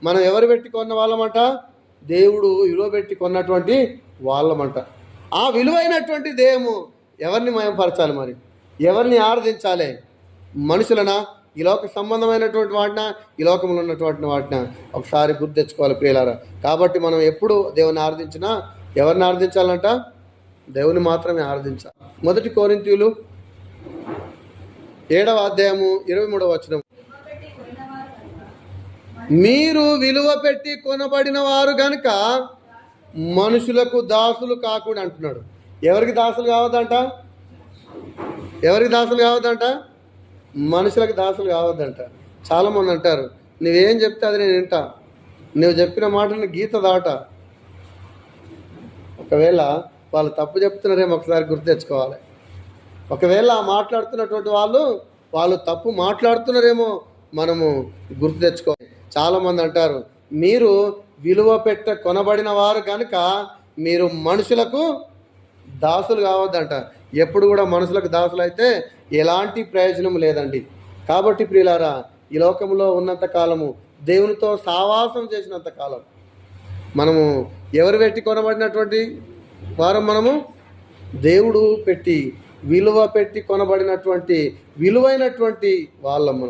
మనం ఎవరు పెట్టి కొన్న వాళ్ళమంట? దేవుడు విలువ పెట్టి కొన్నటువంటి వాళ్ళమంట. ఆ విలువైనటువంటి దేహము ఎవరిని మయంపరచాలి? మరి ఎవరిని ఆరాధించాలి? మనుషులనా? ఈ లోక సంబంధమైనటువంటి వాటిన, ఈ లోకంలో ఉన్నటువంటి వాటిన? ఒకసారి గుర్తు తెచ్చుకోవాలి ప్రియులారా. కాబట్టి మనం ఎప్పుడు దేవుని ఆరాధించినా ఎవరిని ఆరాధించాలంట? దేవుని మాత్రమే ఆరాధించాలి. 1 కొరింథీయులు 7వ అధ్యాయము 23వ వచనం, మీరు విలువ పెట్టి కొనబడిన వారు గనుక మనుషులకు దాసులు కాకుండా అంటున్నాడు. ఎవరికి దాసులు కావద్దంట? ఎవరికి దాసులు కావద్దంట? మనుషులకు దాసులు కావద్దంట. చాలామంది అంటారు, నువ్వేం చెప్తే అది నేను వింటా, నువ్వు చెప్పిన మాటని గీత దాట. ఒకవేళ వాళ్ళు తప్పు చెప్తున్నారేమో ఒకసారి గుర్తు తెచ్చుకోవాలి. ఒకవేళ మాట్లాడుతున్నటువంటి వాళ్ళు తప్పు మాట్లాడుతున్నారేమో మనము గుర్తు తెచ్చుకోవాలి. చాలామంది అంటారు, మీరు విలువ పెట్ట కొనబడిన వారు కనుక మీరు మనుషులకు దాసులు కావద్దంట. ఎప్పుడు కూడా మనుషులకు దాసులు అయితే ఎలాంటి ప్రయోజనం లేదండి. కాబట్టి ప్రియులారా, ఈ లోకంలో ఉన్నంత కాలము, దేవునితో సావాసం చేసినంత కాలం మనము ఎవరు పెట్టి కొనబడినటువంటి వారు? మనము దేవుడు పెట్టి విలువ పెట్టి కొనబడినటువంటి విలువైనటువంటి వాళ్ళం మనం.